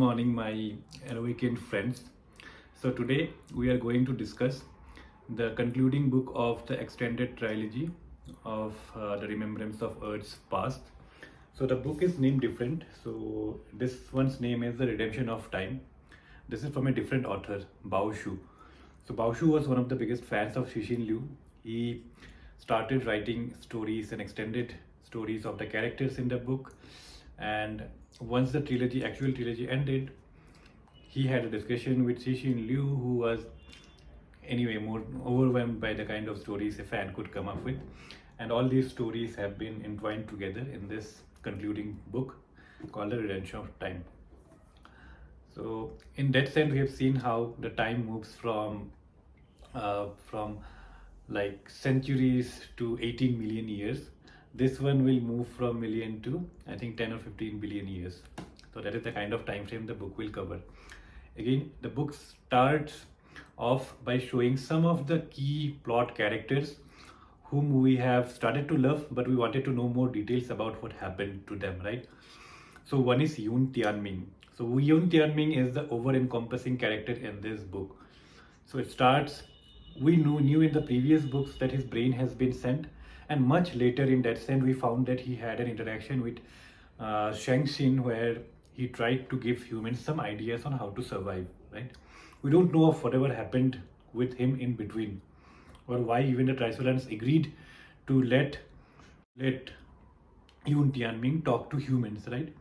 morning, my awakened friends. So, today we are going to discuss the concluding book of the extended trilogy of the Remembrance of Earth's Past. So, the book is named different. So, this one's name is The Redemption of Time. This is from a different author, Baoshu. So, Baoshu was one of the biggest fans of Cixin Liu. He started writing stories and extended stories of the characters in the book, and once the actual trilogy ended, he had a discussion with Cixin Liu, who was anyway more overwhelmed by the kind of stories a fan could come up with, and all these stories have been entwined together in this concluding book called The Redemption of Time. So in that sense, we have seen how the time moves from like centuries to 18 million years. This one will move from million to I think 10 or 15 billion years. So that is the kind of time frame the book will cover. Again, the book starts off by showing some of the key plot characters whom we have started to love, but we wanted to know more details about what happened to them, right? So one is Yun Tianming. So Yun Tianming is the over-encompassing character in this book. So it starts, we knew in the previous books that his brain has been sent, and much later in that sense we found that he had an interaction with Cheng Xin, where he tried to give humans some ideas on how to survive, right? We don't know of whatever happened with him in between, or why even the Trisolarans agreed to let Yun Tianming talk to humans, right?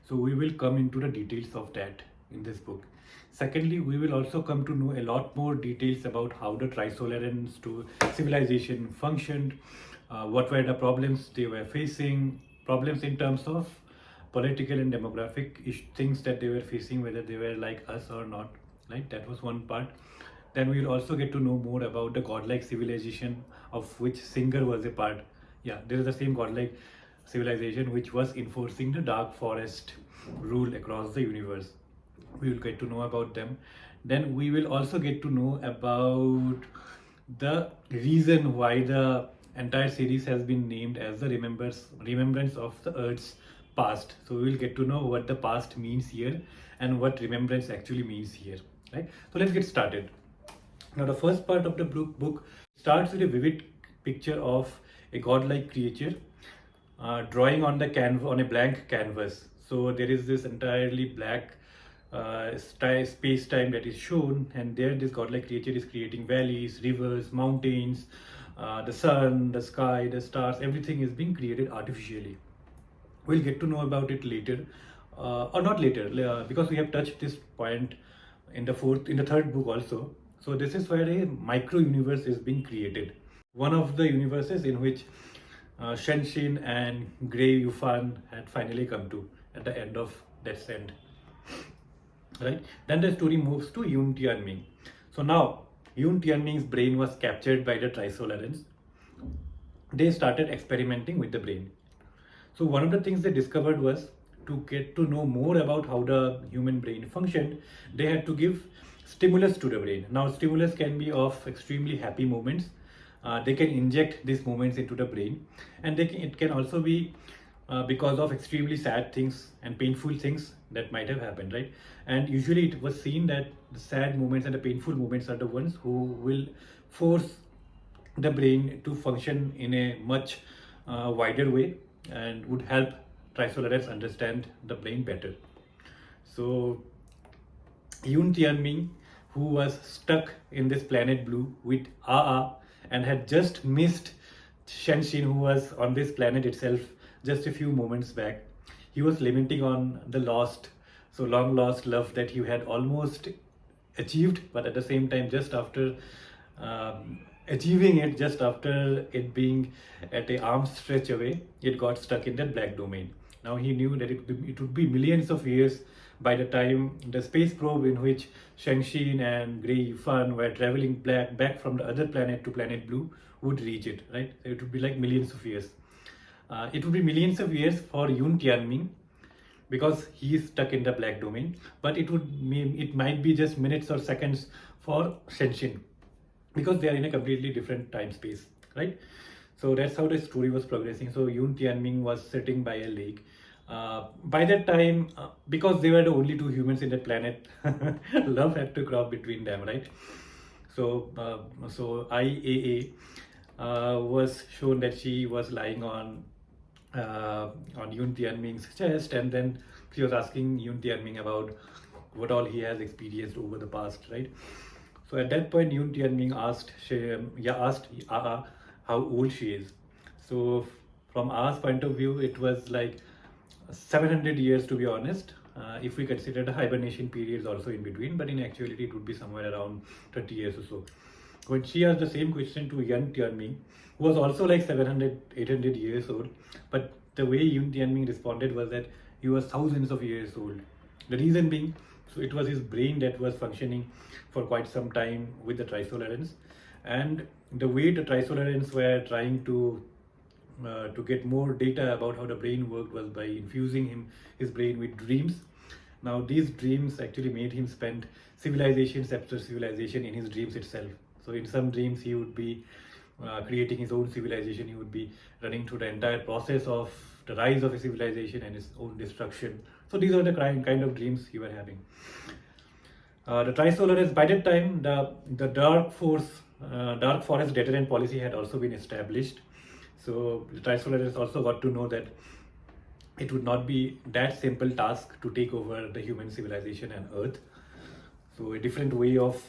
So we will come into the details of that in this book. Secondly, we will also come to know a lot more details about how the Trisolaran civilization functioned, what were the problems they were facing, problems in terms of political and demographic things that they were facing, whether they were like us or not, right? That was one part. Then we will also get to know more about the godlike civilization of which Singer was a part. Yeah, this is the same godlike civilization which was enforcing the dark forest rule across the universe. We will get to know about them. Then we will also get to know about the reason why the entire series has been named as the remembrance of the Earth's past. So we will get to know what the past means here and what remembrance actually means here, right? So let's get started. Now the first part of the book starts with a vivid picture of a godlike creature drawing on a blank canvas. So there is this entirely black space-time that is shown, and there this godlike creature is creating valleys, rivers, mountains, the sun, the sky, the stars, everything is being created artificially. We'll get to know about it later, or not later, because we have touched this point in the third book also. So this is where a micro universe is being created. One of the universes in which Cheng Xin and Gray Yufan had finally come to at the end of that send. Right? Then the story moves to Yun Tianming. So now Yun Tianming's brain was captured by the Trisolarans. They started experimenting with the brain. So one of the things they discovered was, to get to know more about how the human brain functioned, they had to give stimulus to the brain. Now stimulus can be of extremely happy moments. They can inject these moments into the brain, and it can also be because of extremely sad things and painful things that might have happened, right? And usually it was seen that the sad moments and the painful moments are the ones who will force the brain to function in a much wider way and would help Trisolarans understand the brain better. So Yun Tianming, who was stuck in this planet blue with Aa and had just missed Cheng Xin, who was on this planet itself just a few moments back. He was lamenting on the long lost love that he had almost achieved, but at the same time, just after achieving it, just after it being at an arm's stretch away, it got stuck in that black domain. Now he knew that it would be millions of years by the time the space probe in which Cheng Xin and Gray Yufan were traveling back from the other planet to planet Blue would reach it, right? So it would be like millions of years. It would be millions of years for Yun Tianming because he is stuck in the black domain, but it might be just minutes or seconds for Cheng Xin because they are in a completely different time space, right? So that's how the story was progressing. So Yun Tianming was sitting by a lake By that time, because they were the only two humans in the planet, love had to crop between them, right? So IAA was shown that she was lying on Yun Tianming's chest, and then she was asking Yun Tianming about what all he has experienced over the past, right? So at that point, Yun Tianming asked how old she is. So from our point of view, it was like 700 years, to be honest, if we consider the hibernation periods also in between, but in actuality it would be somewhere around 30 years or so. When she asked the same question to Yun Tianming, who was also like 700, 800 years old, but the way Yun Tianming responded was that he was thousands of years old. The reason being, so it was his brain that was functioning for quite some time with the Trisolarans, and the way the Trisolarans were trying to get more data about how the brain worked was by infusing his brain with dreams. Now these dreams actually made him spend civilizations after civilization in his dreams itself. So in some dreams he would be creating his own civilization. He would be running through the entire process of the rise of a civilization and his own destruction. So these are the kind of dreams he was having. The Trisolarans, by that time, the dark forest deterrent policy had also been established. So the Trisolarans also got to know that it would not be that simple task to take over the human civilization and Earth. So a different way of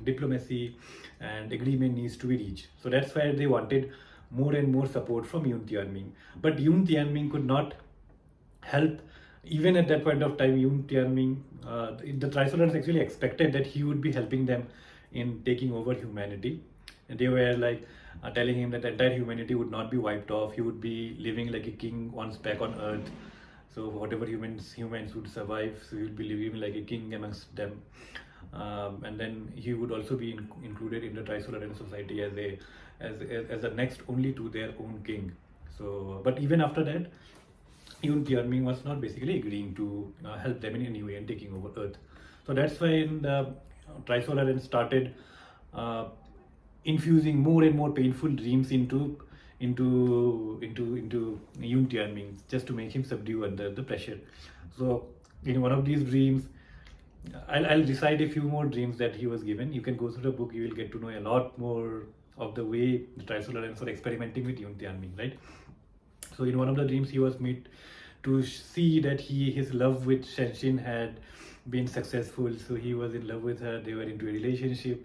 diplomacy and agreement needs to be reached. So that's why they wanted more and more support from Yun Tianming. But Yun Tianming could not help. Even at that point of time, Yun Tianming, the Trisolarans actually expected that he would be helping them in taking over humanity. And they were like telling him that the entire humanity would not be wiped off. He would be living like a king once back on Earth. So whatever humans would survive, so he would be living like a king amongst them. And then he would also be included in the Trisolaran society as a next only to their own king. So, but even after that, Yun Tianming was not basically agreeing to help them in any way and taking over Earth. So that's why the Trisolarans started infusing more and more painful dreams into Yun Tianming, just to make him subdue under the pressure. So in one of these dreams, I'll recite a few more dreams that he was given. You can go through the book, you will get to know a lot more of the way the Trisolarans were experimenting with Yun Tianming, right? So in one of the dreams, he was made to see that his love with Cheng Xin had been successful. So he was in love with her, they were into a relationship.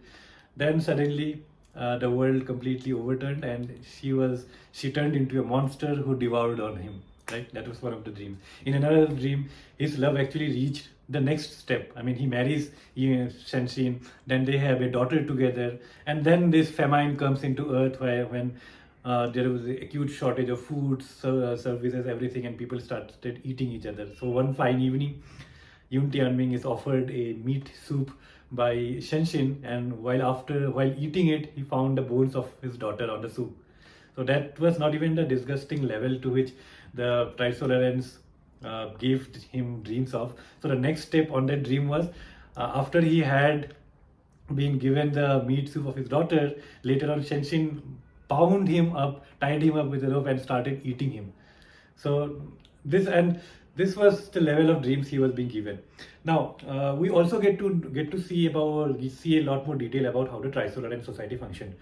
Then suddenly the world completely overturned, and she turned into a monster who devoured on him, right? That was one of the dreams. In another dream, his love actually reached the next step. I mean, he marries Cheng Xin, then they have a daughter together, and then this famine comes into Earth when there was an acute shortage of food, services, everything, and people started eating each other. So one fine evening, Yun Tianming is offered a meat soup by Cheng Xin, and while eating it, he found the bones of his daughter on the soup. So that was not even the disgusting level to which the Trisolarans gave him dreams of. So the next step on that dream was, after he had been given the meat soup of his daughter, later on Cheng Xin bound him up, tied him up with a rope, and started eating him. So this was the level of dreams he was being given. Now we also get to see a lot more detail about how the Trisolaran society functioned.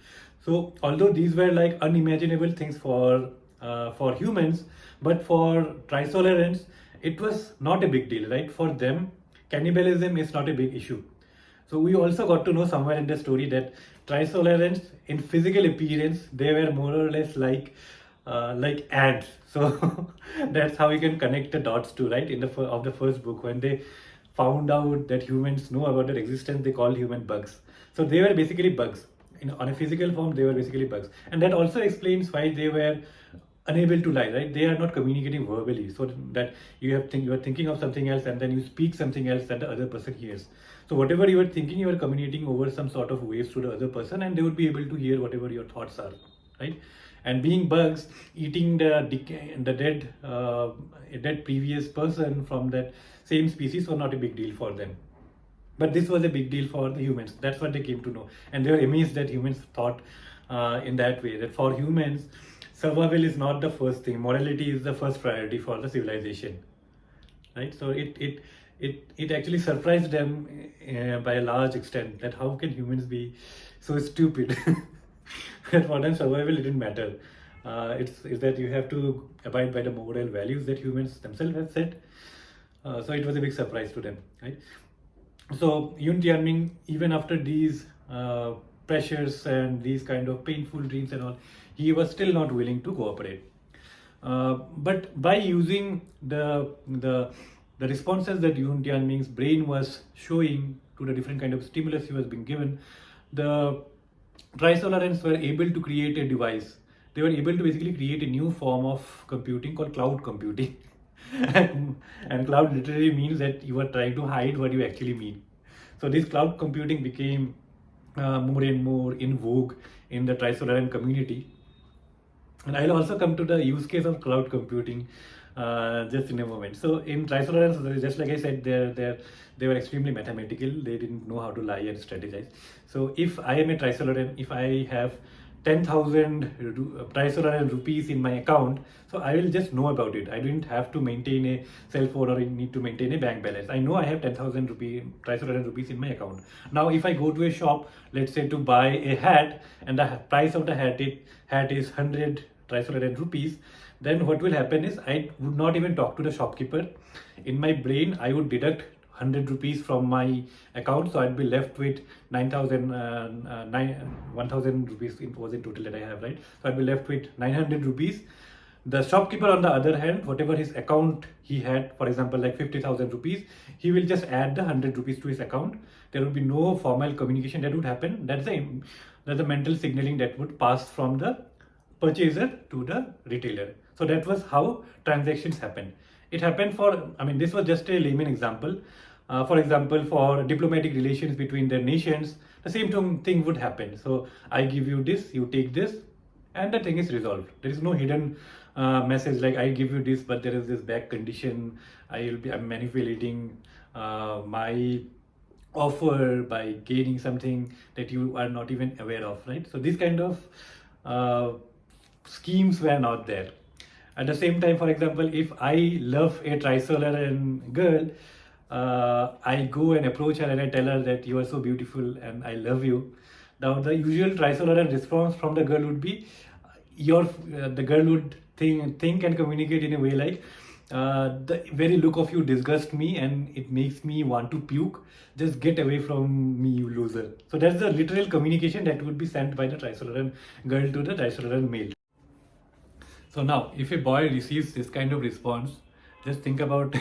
So although these were like unimaginable things for humans, but for Trisolarans it was not a big deal, right? For them, cannibalism is not a big issue. So we also got to know somewhere in the story that Trisolarans, in physical appearance, they were more or less like ants. So that's how we can connect the dots to, right? In the first book, when they found out that humans know about their existence, they called human bugs. So they were basically bugs. On a physical form, they were basically bugs, and that also explains why they were unable to lie, right? They are not communicating verbally, so that you are thinking of something else, and then you speak something else that the other person hears. So whatever you are thinking, you are communicating over some sort of waves to the other person, and they would be able to hear whatever your thoughts are, right? And being bugs, eating a dead previous person from that same species was not a big deal for them. But this was a big deal for the humans. That's what they came to know. And they were amazed that humans thought in that way. That for humans, survival is not the first thing. Morality is the first priority for the civilization, right? So it actually surprised them by a large extent, that how can humans be so stupid. That for them survival didn't matter. It's that you have to abide by the moral values that humans themselves have set. So it was a big surprise to them, right? So Yun Tianming, even after these pressures and these kind of painful dreams and all, he was still not willing to cooperate. But by using the responses that Yun Tianming's brain was showing to the different kind of stimulus he was being given, the Trisolarans were able to create a device. They were able to basically create a new form of computing called cloud computing. And cloud literally means that you are trying to hide what you actually mean. So this cloud computing became more and more in vogue in the Trisolaran community. And I'll also come to the use case of cloud computing just in a moment. So in Trisolarans, just like I said, they were extremely mathematical. They didn't know how to lie and strategize. So if I am a Trisolaran, if I have 10,000 Trisolaran rupees in my account, so I will just know about it. I didn't have to maintain a cell phone or I need to maintain a bank balance. I know I have 10,000 Trisolaran rupees in my account. Now, if I go to a shop, let's say to buy a hat, and the price of the hat is 100 Trisolaran rupees, then what will happen is I would not even talk to the shopkeeper. In my brain, I would deduct 100 rupees from my account, so I'd be left with 1,000 rupees. It was in total that I have, right? So I'd be left with 900 rupees. The shopkeeper, on the other hand, whatever his account he had, for example, like 50,000 rupees, he will just add the 100 rupees to his account. There will be no formal communication that would happen. That's the mental signaling that would pass from the purchaser to the retailer. So that was how transactions happen. It happened for, I mean, this was just a layman example. For example, for diplomatic relations between the nations, the same thing would happen. So I give you this, you take this, and the thing is resolved. There is no hidden message like I give you this, but there is this back condition. I'm manipulating my offer by gaining something that you are not even aware of, right? So these kind of schemes were not there. At the same time, for example, if I love a Trisolaran girl, I go and approach her and I tell her that you are so beautiful and I love you. Now, the usual Trisolaran response from the girl would be, the girl would think and communicate in a way like, the very look of you disgusts me and it makes me want to puke. Just get away from me, you loser. So that's the literal communication that would be sent by the Trisolaran girl to the Trisolaran male. So now, if a boy receives this kind of response, just think about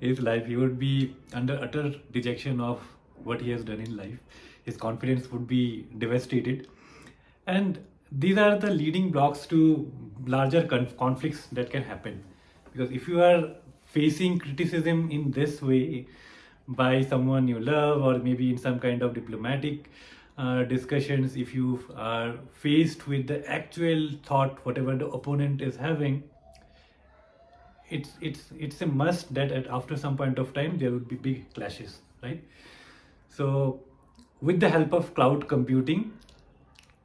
his life. He would be under utter dejection of what he has done in life. His confidence would be devastated. And these are the leading blocks to larger conflicts that can happen. Because if you are facing criticism in this way by someone you love, or maybe in some kind of diplomatic discussions, if you are faced with the actual thought, whatever the opponent is having, it's a must that after some point of time there would be big clashes, right? So with the help of cloud computing,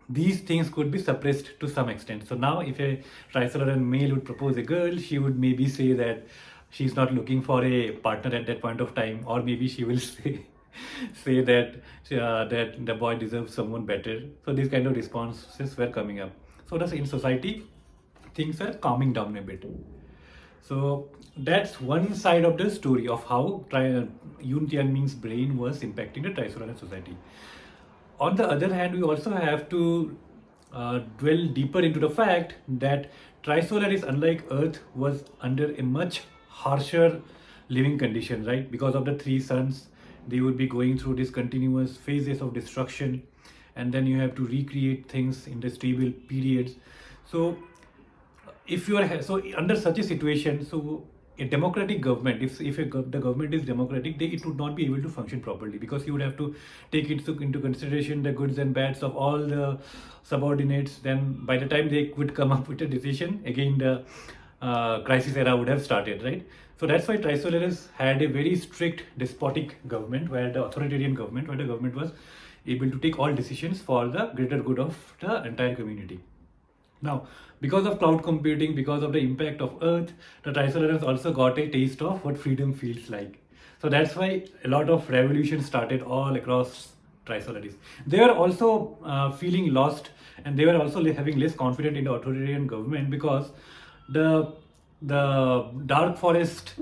these things could be suppressed to some extent. So now if a Trisolaran male would propose a girl, she would maybe say that she's not looking for a partner at that point of time, or maybe she will say that that the boy deserves someone better. So these kind of responses were coming up. So thus in society, things are calming down a bit. So that's one side of the story of how Yun Tianming's brain was impacting the Trisolaran society. On the other hand, we also have to dwell deeper into the fact that Trisolaris, unlike Earth, was under a much harsher living condition, right? Because of the three suns, they would be going through these continuous phases of destruction, and then you have to recreate things in the stable periods. So if you are under such a situation, so a democratic government, if the government is democratic, it would not be able to function properly, because you would have to take into consideration the goods and bads of all the subordinates. Then by the time they would come up with a decision, again the crisis era would have started, right? So that's why Trisolaris had a very strict despotic government, authoritarian government, where the government was able to take all decisions for the greater good of the entire community. Now, because of cloud computing, because of the impact of Earth, the Trisolarans also got a taste of what freedom feels like. So that's why a lot of revolutions started all across Trisolaris. They were also feeling lost, and they were also having less confidence in the authoritarian government, because the dark forest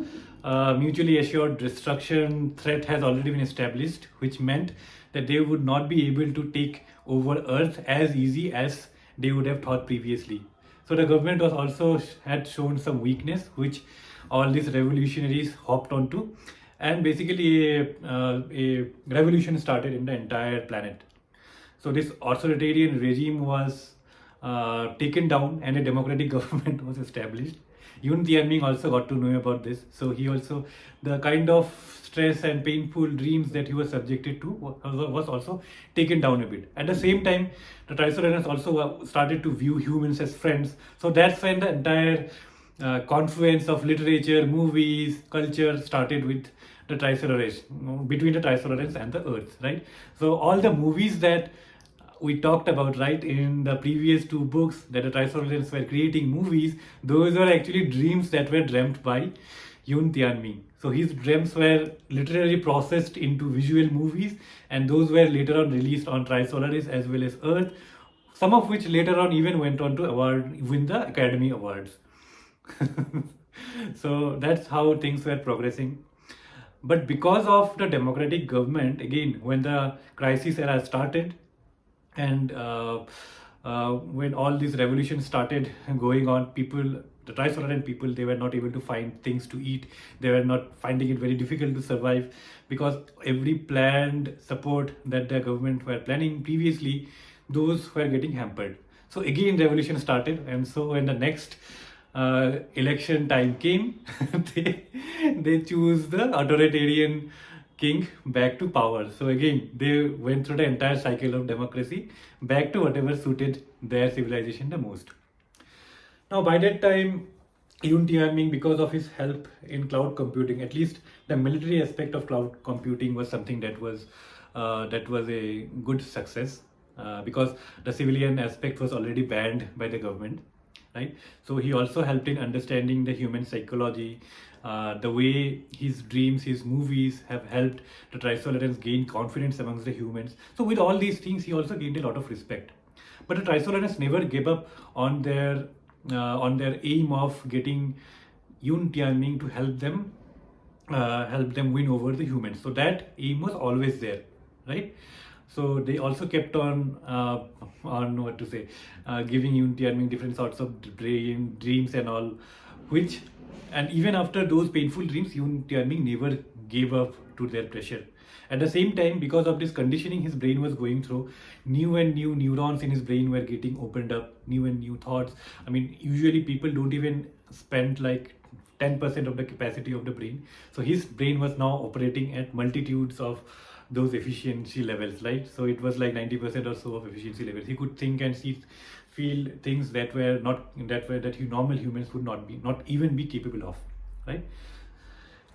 mutually assured destruction threat has already been established, which meant that they would not be able to take over Earth as easy as they would have thought previously. So the government was also had shown some weakness, which all these revolutionaries hopped onto, and basically a revolution started in the entire planet. So this authoritarian regime was taken down, and a democratic government was established. Even Tianming also got to know about this. So he also, the kind of stress and painful dreams that he was subjected to was also taken down a bit. At the same time, the Trisolarans also started to view humans as friends. So that's when the entire confluence of literature, movies, culture started with the Trisolarans, between the Trisolarans and the Earth, right? So all the movies that we talked about, right, in the previous two books, that the Trisolarans were creating movies, those were actually dreams that were dreamt by Yun Tianming. So his dreams were literally processed into visual movies, and those were later on released on Trisolaris as well as Earth, some of which later on even went on to win the Academy Awards. So that's how things were progressing. But because of the democratic government, again, when the crisis era started, and when all these revolutions started going on, people, the Trisolaran people, they were not able to find things to eat. They were not finding it very difficult to survive, because every planned support that the government were planning previously, those were getting hampered. So again, revolution started, and so when the next election time came, they choose the authoritarian king back to power. So again, they went through the entire cycle of democracy back to whatever suited their civilization the most. Now, by that time, Yun Tianming, because of his help in cloud computing, at least the military aspect of cloud computing was something that was a good success, because the civilian aspect was already banned by the government, right? So he also helped in understanding the human psychology, the way his dreams, his movies have helped the Trisolarans gain confidence amongst the humans. So with all these things, he also gained a lot of respect. But the Trisolarans never gave up on their aim of getting Yun Tianming to help them win over the humans. So that aim was always there, right? So they also kept on what to say, giving Yun Tianming different sorts of dreams and all, which, and even after those painful dreams, Yun Tianming never gave up to their pressure. At the same time, because of this conditioning his brain was going through, new and new neurons in his brain were getting opened up, new and new thoughts. I mean, usually people don't even spend like 10% of the capacity of the brain. So his brain was now operating at multitudes of those efficiency levels, right? So it was like 90% or so of efficiency levels. He could think and feel things that were not that normal humans would not even be capable of, right?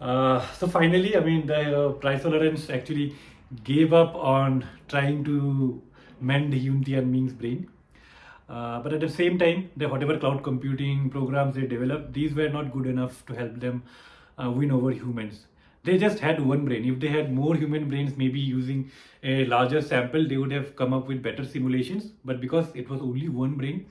So finally, I mean, the Trisolarans actually gave up on trying to mend Yun Tianming's brain. But at the same time, whatever cloud computing programs they developed, these were not good enough to help them win over humans. They just had one brain. If they had more human brains, maybe using a larger sample, they would have come up with better simulations. But because it was only one brain,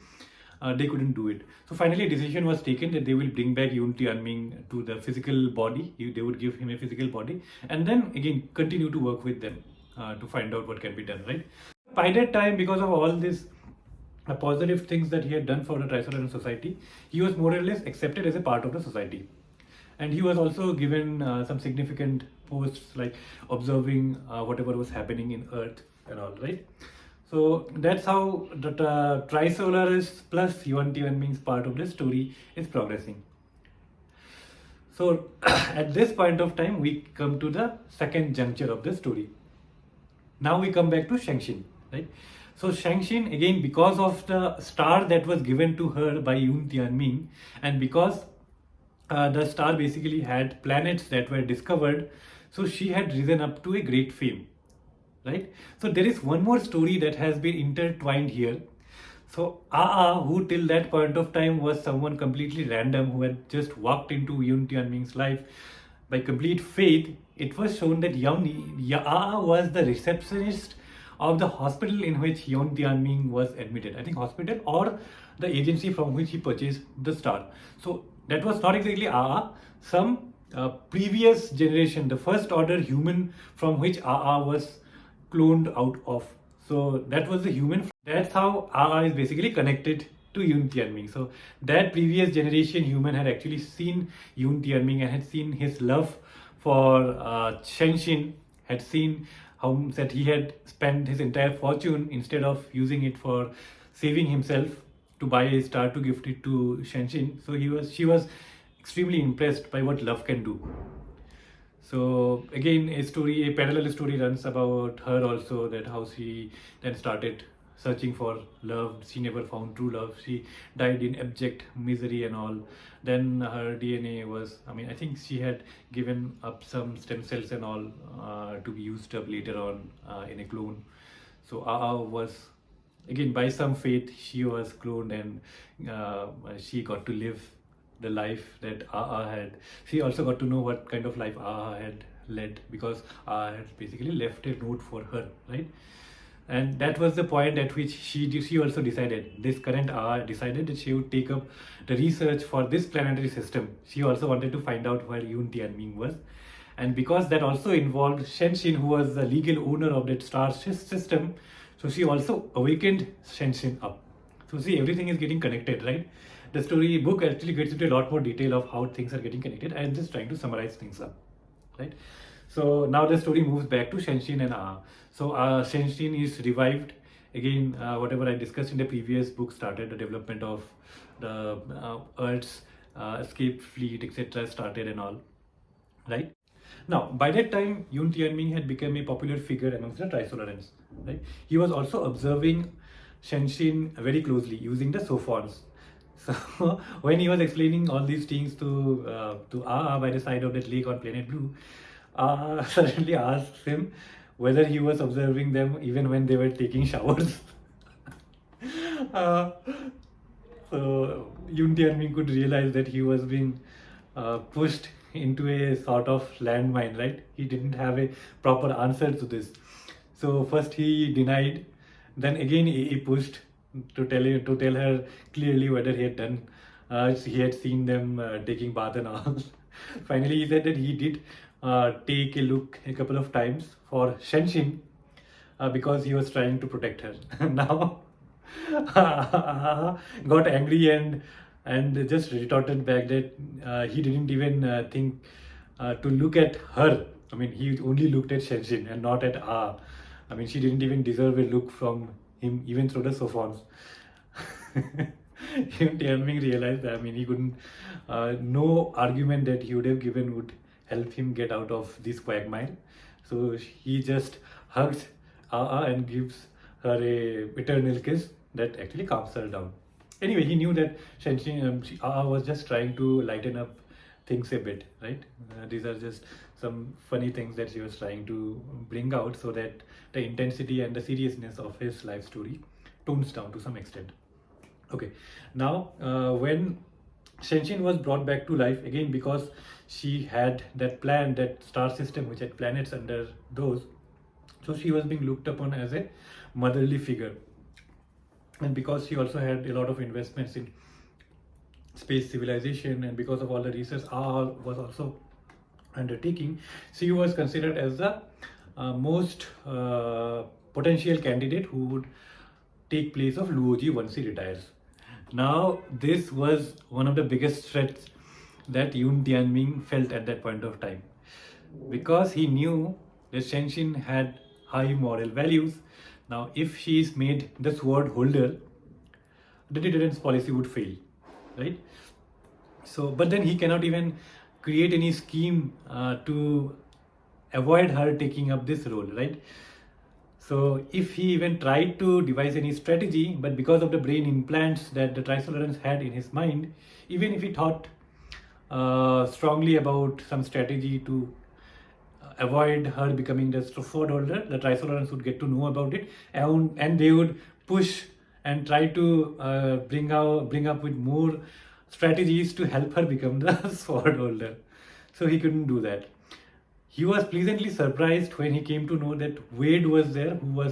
they couldn't do it. So finally, a decision was taken that they will bring back Yun Tianming to the physical body. They would give him a physical body, and then again continue to work with them to find out what can be done, right? By that time, because of all this positive things that he had done for the Trisolaran society, he was more or less accepted as a part of the society. And he was also given some significant posts, like observing whatever was happening in Earth and all, right? So that's how the Trisolaris plus Yuan Tianming's part of the story is progressing. So at this point of time, we come to the second juncture of the story. Now we come back to Cheng Xin, right? So Cheng Xin, again, because of the star that was given to her by Yun Tianming, and because the star basically had planets that were discovered, so she had risen up to a great fame, right? So there is one more story that has been intertwined here. So Aa, who till that point of time was someone completely random who had just walked into Yun Tianming's life by complete faith, it was shown that Aa was the receptionist of the hospital in which Yun Tianming was admitted. I think hospital or the agency from which he purchased the star. So that was not exactly Aa. Some previous generation, the first order human from which Aa was cloned out of. So that was the human. That's how Aa is basically connected to Yun Tianming. So that previous generation human had actually seen Yun Tianming and had seen his love for Cheng Xin, had seen how that he had spent his entire fortune instead of using it for saving himself to buy a star to gift it to Cheng Xin. So she was extremely impressed by what love can do. So again, a parallel story runs about her also, that how she then started searching for love. She never found true love. She died in abject misery and all. Then her DNA was, I think she had given up some stem cells and all to be used up later on in a clone. So Aa was, again, by some faith, she was cloned, and she got to live the life that Aa had. She also got to know what kind of life Aa had led, because Aa had basically left a note for her, right? And that was the point at which she also decided, this current Aa decided that she would take up the research for this planetary system. She also wanted to find out where Yun Tianming was. And because that also involved Cheng Xin, who was the legal owner of that star system, so she also awakened Cheng Xin up. So see, everything is getting connected, right? The story book actually gets into a lot more detail of how things are getting connected. I am just trying to summarize things up, right? So now the story moves back to Cheng Xin and Aa. So Cheng Xin is revived again. Whatever I discussed in the previous book started, the development of the Earth's escape fleet, etc. started and all, right? Now, by that time, Yun Tianming had become a popular figure amongst the Trisolarans, right? He was also observing Cheng Xin very closely using the sophons. So when he was explaining all these things to Aa by the side of that lake on planet Blue, Aa suddenly asked him whether he was observing them even when they were taking showers. So Yun Tianming could realize that he was being pushed into a sort of landmine, right? He didn't have a proper answer to this. So first he denied, then again he pushed to tell her clearly whether he had done, he had seen them taking bath and all. Finally, he said that he did take a look a couple of times for Cheng Xin because he was trying to protect her. Now, got angry and just retorted back that he didn't even think to look at her. He only looked at Cheng Xin and not at Aa. She didn't even deserve a look from him, even through the sophons. Tianming realized that, he couldn't, no argument that he would have given would help him get out of this quagmire. So he just hugs Aa and gives her a eternal kiss that actually calms her down. Anyway, he knew that Aa was just trying to lighten up things a bit, right? These are just some funny things that she was trying to bring out so that the intensity and the seriousness of his life story tones down to some extent. Okay, now when Cheng Xin was brought back to life again, because she had that plan, that star system which had planets under those, so she was being looked upon as a motherly figure. And because she also had a lot of investments in space civilization, and because of all the research Aa was also undertaking, she was considered as the most potential candidate who would take place of Luoji once he retires. Now, this was one of the biggest threats that Yun Tianming felt at that point of time, because he knew that Cheng Xin had high moral values. Now, if she is made the sword holder, the deterrence policy would fail, right? So, but then he cannot even create any scheme to avoid her taking up this role, right? So if he even tried to devise any strategy, but because of the brain implants that the Trisolarans had in his mind, even if he thought strongly about some strategy to avoid her becoming the sword holder, the Trisolarans would get to know about it, and they would push and try to bring up with more strategies to help her become the sword holder. So he couldn't do that. He was pleasantly surprised when he came to know that Wade was there, who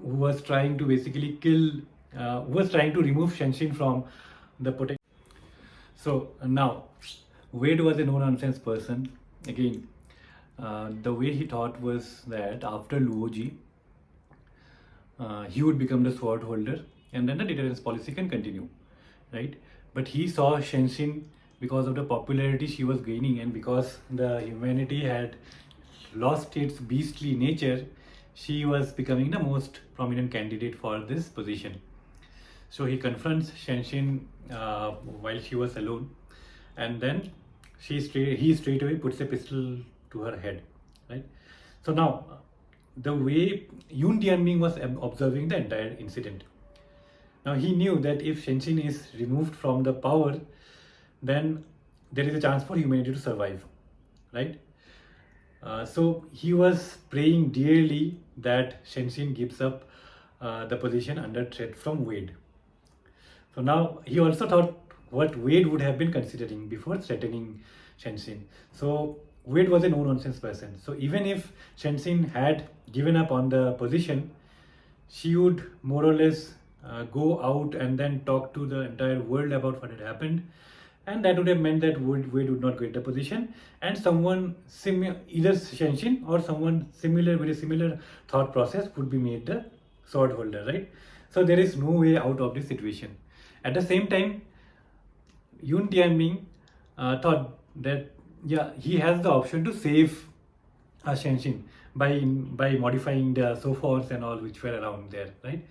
was trying to basically who was trying to remove Cheng Xin from the protection. So now, Wade was a no-nonsense person. Again, the way he thought was that after Luoji, he would become the sword holder, and then the deterrence policy can continue, right? But he saw Cheng Xin, because of the popularity she was gaining and because the humanity had lost its beastly nature, she was becoming the most prominent candidate for this position. So he confronts Cheng Xin while she was alone, and then he straight away puts a pistol to her head, right? So now, the way Yun Tianming was observing the entire incident. Now he knew that if Cheng Xin is removed from the power, then there is a chance for humanity to survive, right? So he was praying dearly that Cheng Xin gives up the position under threat from Wade. So now he also thought what Wade would have been considering before threatening Cheng Xin. So Wade was a no-nonsense person. So even if Cheng Xin had given up on the position, she would more or less go out and then talk to the entire world about what had happened, and that would have meant that Wade would not get the position, and someone either Cheng Xin or someone similar with a similar thought process would be made the sword holder, right? So there is no way out of this situation. At the same time, Yun Tianming thought that he has the option to save Cheng Xin by modifying the sofas and all which were around there, right?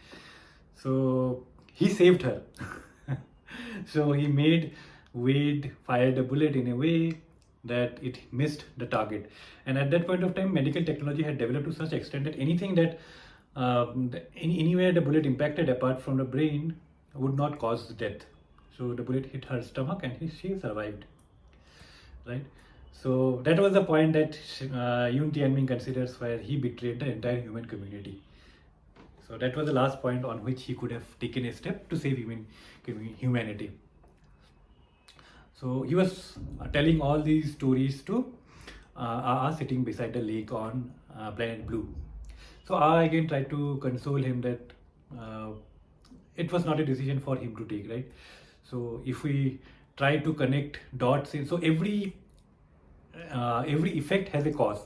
So he saved her. So he made Wade fire the bullet in a way that it missed the target. And at that point of time, medical technology had developed to such extent that anything that anywhere the bullet impacted apart from the brain would not cause death. So the bullet hit her stomach and she survived, right? So that was the point that Yun Tianming considers where he betrayed the entire human community. So that was the last point on which he could have taken a step to save humanity. So he was telling all these stories to sitting beside the lake on planet Blue. So I again tried to console him that it was not a decision for him to take, right? So if we try to connect dots in, so every effect has a cause,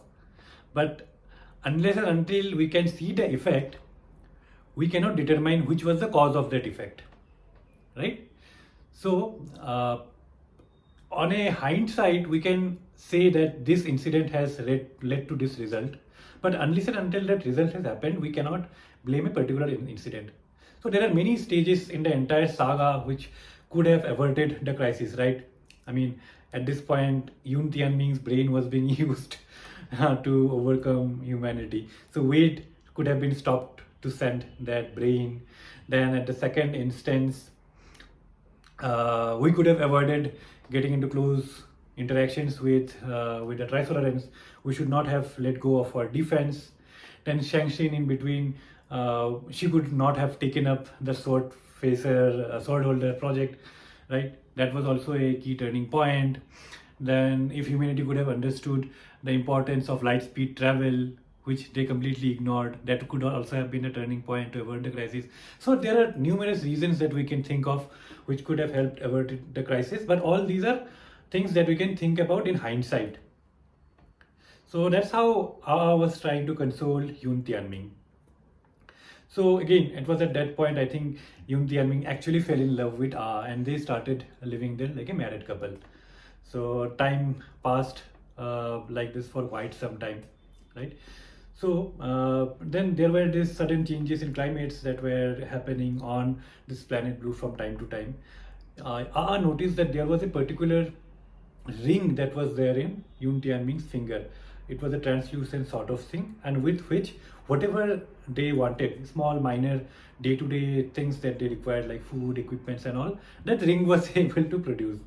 but unless and until we can see the effect, we cannot determine which was the cause of that effect, right? So on a hindsight, we can say that this incident has led to this result, but unless and until that result has happened, we cannot blame a particular incident. So there are many stages in the entire saga which could have averted the crisis, right? I mean, at this point, Yun Tianming's brain was being used to overcome humanity. So Wade could have been stopped to send that brain. Then at the second instance, we could have avoided getting into close interactions with the Trisolarans. We should not have let go of our defense. Then Cheng Xin in between, she could not have taken up the sword holder project, right? That was also a key turning point. Then if humanity could have understood the importance of light speed travel, which they completely ignored, that could also have been a turning point to avert the crisis. So there are numerous reasons that we can think of which could have helped avert the crisis, but all these are things that we can think about in hindsight. So that's how I was trying to console Yun Tianming. So again, it was at that point I think Yun Tianming actually fell in love with and they started living there like a married couple. So time passed like this for quite some time, right? So then there were these sudden changes in climates that were happening on this planet Blue from time to time. I noticed that there was a particular ring that was there in Yun Tianming's finger. It was a translucent sort of thing, and with which whatever they wanted, small minor day-to-day things that they required like food, equipments and all, that ring was able to produce.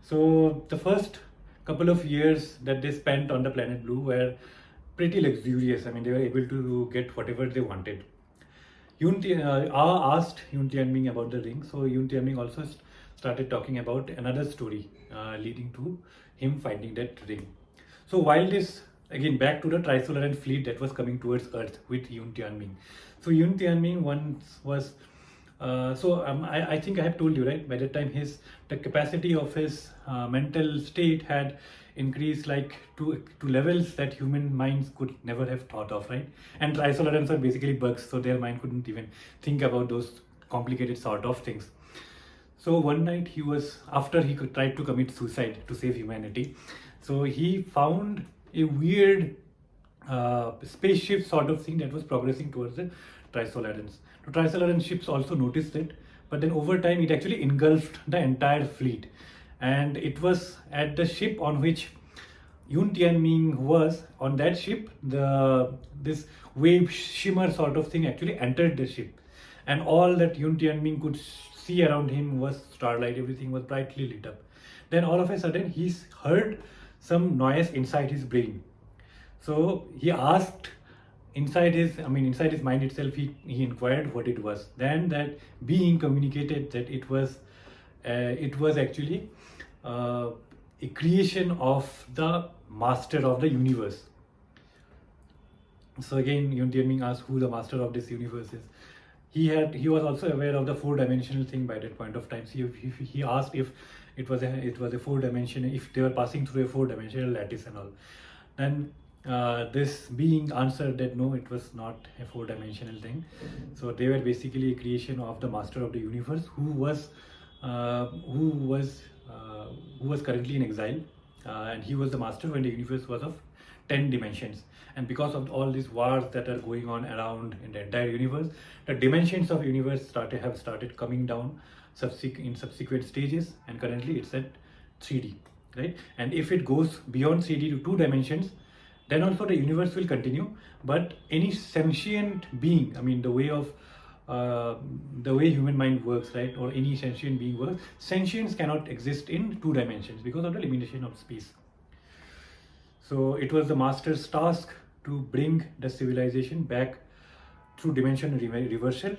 So the first couple of years that they spent on the planet Blue were pretty luxurious. I mean, they were able to get whatever they wanted. Asked Yun Tianming about the ring. So Yun Tianming also started talking about another story leading to him finding that ring. So while this, again back to the Trisolaran fleet that was coming towards Earth with Yun Tianming. So Yun Tianming once was, I think I have told you, right, by the time the capacity of his mental state had increased like to levels that human minds could never have thought of, right? And Trisolarans are basically bugs, so their mind couldn't even think about those complicated sort of things. So one night after he tried to commit suicide to save humanity, so he found a weird spaceship sort of thing that was progressing towards the Trisolarans. The Trisolaran ships also noticed it, but then over time it actually engulfed the entire fleet. And it was at the ship on which Yun Tianming was. On that ship, this wave shimmer sort of thing actually entered the ship. And all that Yun Tianming could see around him was starlight, everything was brightly lit up. Then all of a sudden he heard some noise inside his brain. So he asked inside his mind itself, he inquired what it was. Then that being communicated that it was actually a creation of the master of the universe. So again, Yun Tianming asked who the master of this universe is. He was also aware of the four-dimensional thing by that point of time. So he asked if it was a four-dimensional, if they were passing through a four-dimensional lattice and all. Then this being answered that no, it was not a four-dimensional thing. So they were basically a creation of the master of the universe who was currently in exile, and he was the master when the universe was of 10 dimensions. And because of all these wars that are going on around in the entire universe, the dimensions of universe have started coming down in subsequent stages, and currently it's at 3D, right? And if it goes beyond 3D to 2 dimensions, then also the universe will continue. But any sentient being, the way human mind works, right, or any sentient being works, sentience cannot exist in 2 dimensions because of the limitation of space. So it was the master's task to bring the civilization back through dimension reversal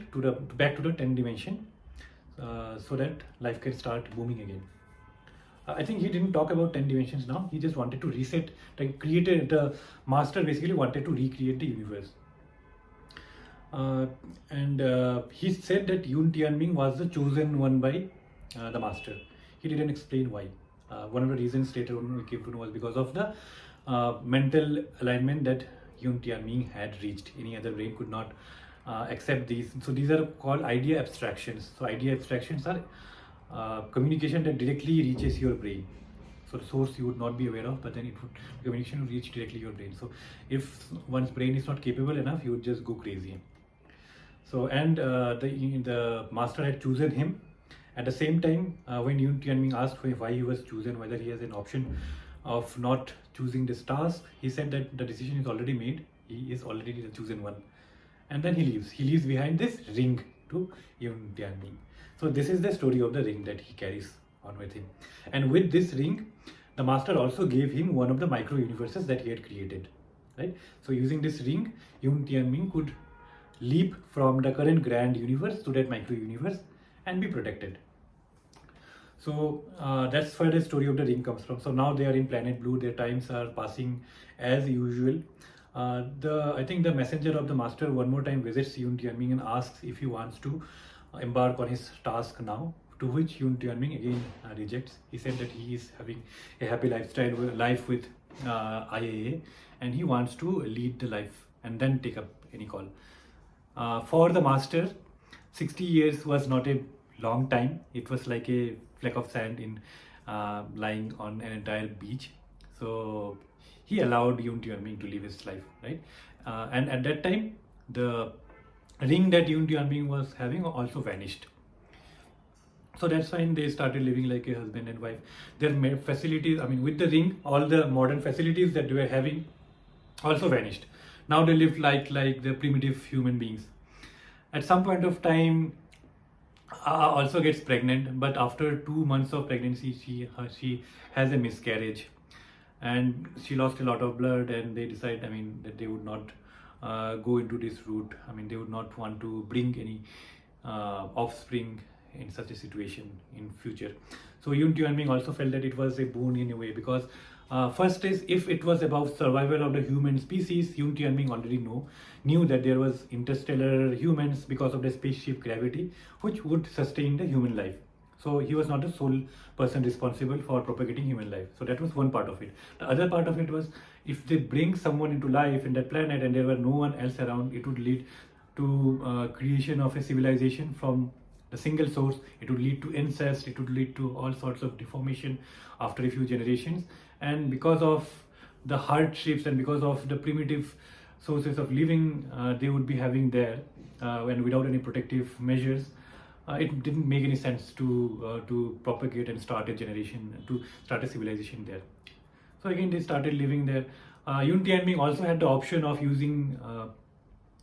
back to the 10 dimension, so that life can start booming again. I think he didn't talk about 10 dimensions now. He just wanted to reset, the master basically wanted to recreate the universe. And he said that Yun Tianming was the chosen one by the master. He didn't explain why. One of the reasons later on we came to know was because of the mental alignment that Yun Tianming had reached. Any other brain could not accept these. So these are called idea abstractions. So idea abstractions are communication that directly reaches your brain. So the source you would not be aware of, but then communication would reach directly your brain. So if one's brain is not capable enough, you would just go crazy. So and the master had chosen him. At the same time, when Yun Tianming asked why he was chosen, whether he has an option of not choosing this task, he said that the decision is already made. He is already the chosen one. And then he leaves. He leaves behind this ring to Yun Tianming. So this is the story of the ring that he carries on with him. And with this ring, the master also gave him one of the micro universes that he had created, right? So using this ring, Yun Tianming could leap from the current grand universe to that micro universe and be protected. So that's where the story of the ring comes from. So now they are in planet Blue. Their times are passing as usual. I think the messenger of the master one more time visits Yun Tianming and asks if he wants to embark on his task now, to which Yun Tianming again rejects. He said that he is having a happy life with IAA, and he wants to lead the life and then take up any call. For the master, 60 years was not a long time. It was like a fleck of sand in lying on an entire beach. So he allowed Yun Tianming to live his life, right? And at that time, the ring that Yun Tianming was having also vanished. So that's when they started living like a husband and wife. Their facilities, with the ring, all the modern facilities that they were having also vanished. Now they live like the primitive human beings. At some point of time, also gets pregnant, but after 2 months of pregnancy, she has a miscarriage, and she lost a lot of blood. And they decide, that they would not go into this route. I mean, they would not want to bring any offspring in such a situation in future. So Yun Tianming also felt that it was a boon in a way, because first is, if it was about survival of the human species, Yun Tianming already knew that there was interstellar humans because of the spaceship gravity, which would sustain the human life. So he was not the sole person responsible for propagating human life. So that was one part of it. The other part of it was, if they bring someone into life in that planet and there were no one else around, it would lead to creation of a civilization from the single source. It would lead to incest, it would lead to all sorts of deformation after a few generations. And because of the hardships and because of the primitive sources of living they would be having there, and without any protective measures, it didn't make any sense to propagate and start a generation, to start a civilization there. So again, they started living there. Yun Tianming also had the option of using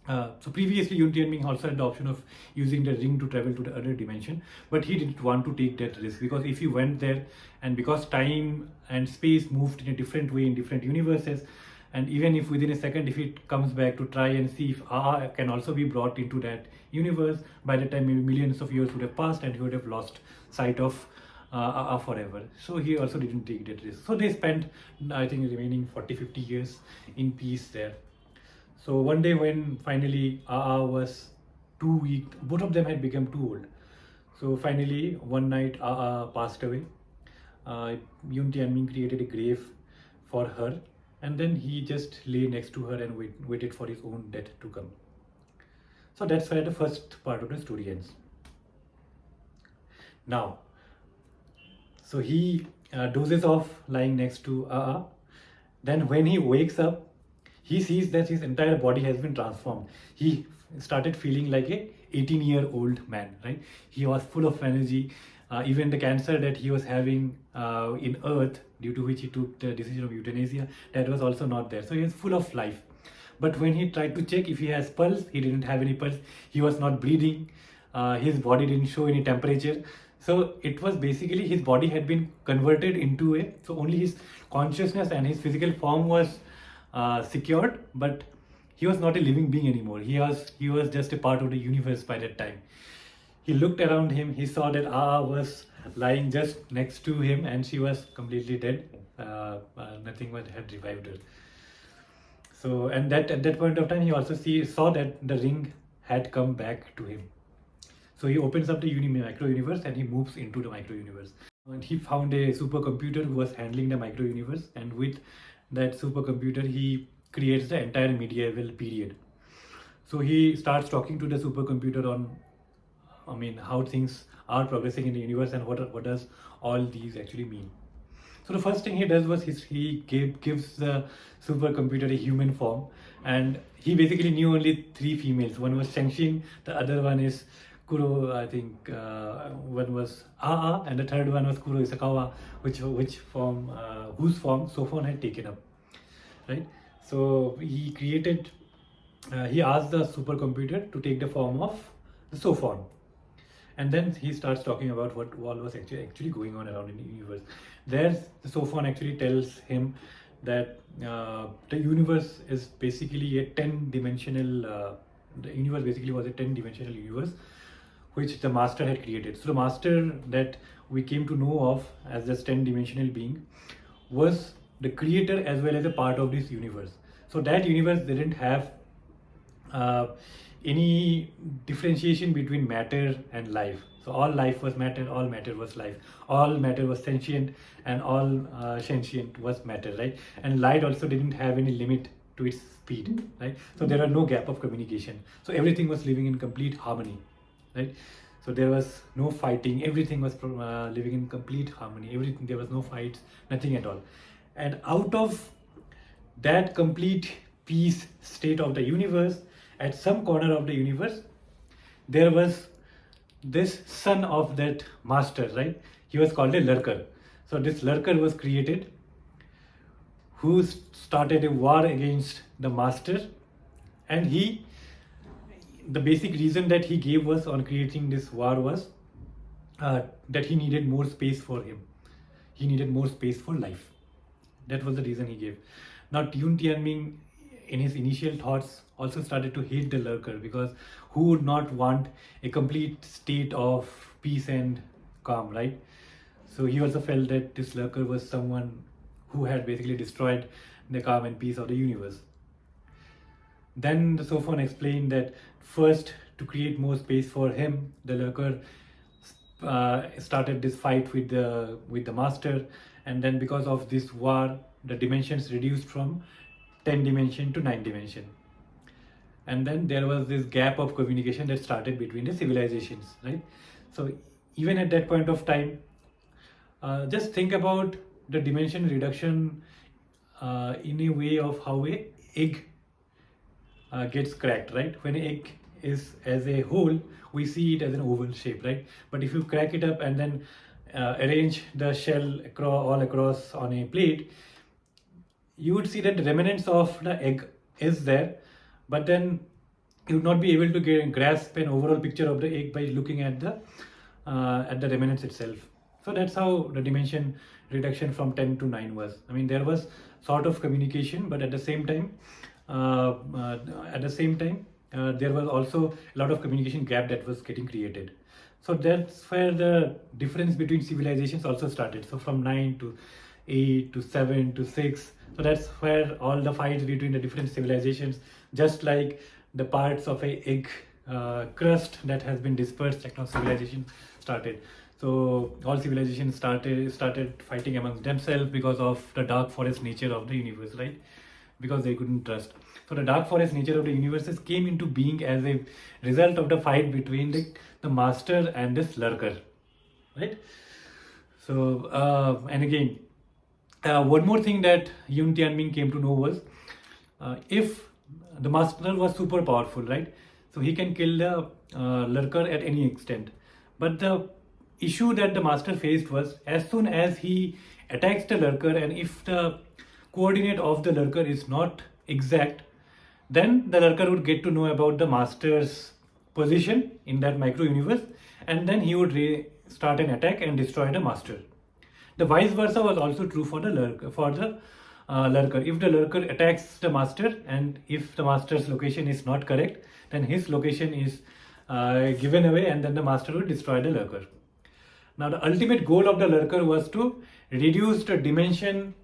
so previously Yun Tianming also had the option of using the ring to travel to the other dimension, but he didn't want to take that risk, because if he went there, and because time and space moved in a different way in different universes, and even if within a second, if it comes back to try and see if Aa can also be brought into that universe, by the time maybe millions of years would have passed and he would have lost sight of Aa forever. So he also didn't take that risk. So they spent, I think, remaining 40-50 years in peace there. So one day when finally Aa was too weak, both of them had become too old. So finally one night Aa passed away. Yun Tianming created a grave for her, and then he just lay next to her and waited for his own death to come. So that's where the first part of the story ends. Now, so he dozes off lying next to Aa. Then when he wakes up, he sees that his entire body has been transformed. He started feeling like a 18-year-old man, right? He was full of energy. Even the cancer that he was having in Earth, due to which he took the decision of euthanasia, that was also not there. So he was full of life. But when he tried to check if he has pulse, he didn't have any pulse. He was not breathing. His body didn't show any temperature. So it was basically, his body had been converted into a, so only his consciousness and his physical form was secured, but he was not a living being anymore. He was just a part of the universe by that time. He looked around him. He saw that Aa was lying just next to him, and she was completely dead. Nothing had revived her. So, and that at that point of time, he also saw that the ring had come back to him. So he opens up the micro universe and he moves into the micro universe. And he found a supercomputer who was handling the micro universe, and with that supercomputer, he creates the entire medieval period. So he starts talking to the supercomputer on, I mean, how things are progressing in the universe and what does all these actually mean. So the first thing he does was he gives the supercomputer a human form, and he basically knew only 3 females. One was Cheng Xin, the other one is Kuro, I think one was Aa, and the third one was Kuro Isakawa, whose form Sophon had taken up, right? So he created, he asked the supercomputer to take the form of the Sophon, and then he starts talking about what all was actually going on around in the universe. There, the Sophon actually tells him that the universe is basically a 10-dimensional. The universe basically was a 10-dimensional universe, which the master had created. So the master that we came to know of as this 10-dimensional being was the creator as well as a part of this universe. So that universe didn't have any differentiation between matter and life. So all life was matter, all matter was life, all matter was sentient, and all sentient was matter, right? And light also didn't have any limit to its speed, right? So there are no gap of communication. So everything was living in complete harmony, right? So there was no fighting. Everything was living in complete harmony. Everything, there was no fights, nothing at all. And out of that complete peace state of the universe, at some corner of the universe, there was this son of that master, right? He was called a lurker. So this lurker was created, who started a war against the master, and the basic reason that he gave was on creating this war was that he needed more space for him. He needed more space for life. That was the reason he gave. Now Yun Tianming, in his initial thoughts, also started to hate the lurker, because who would not want a complete state of peace and calm, right? So he also felt that this lurker was someone who had basically destroyed the calm and peace of the universe. Then the Sophon explained that first, to create more space for him, the lurker started this fight with the master, and then because of this war, the dimensions reduced from 10 dimension to 9 dimension. And then there was this gap of communication that started between the civilizations, right? So even at that point of time, just think about the dimension reduction in a way of how a egg gets cracked, right? When an egg is as a whole, we see it as an oval shape, right? But if you crack it up and then arrange the shell all across on a plate, you would see that the remnants of the egg is there, but then you would not be able to grasp an overall picture of the egg by looking at the remnants itself. So that's how the dimension reduction from 10 to 9 was. I mean, there was sort of communication, but at the same time, there was also a lot of communication gap that was getting created. So that's where the difference between civilizations also started. So from 9 to 8 to 7 to 6. So that's where all the fights between the different civilizations, just like the parts of a egg crust that has been dispersed across civilization, started. So all civilizations started fighting amongst themselves because of the dark forest nature of the universe, right? Because they couldn't trust. So the dark forest nature of the universes came into being as a result of the fight between the master and this lurker, right? So and again, one more thing that Yun Tianming came to know was, if the master was super powerful, right? So he can kill the lurker at any extent. But the issue that the master faced was, as soon as he attacks the lurker, and if the coordinate of the lurker is not exact, then the lurker would get to know about the master's position in that micro universe, and then he would start an attack and destroy the master. The vice versa was also true for the lurker. If the lurker attacks the master, and if the master's location is not correct, then his location is given away, and then the master will destroy the lurker. Now the ultimate goal of the lurker was to reduce the dimension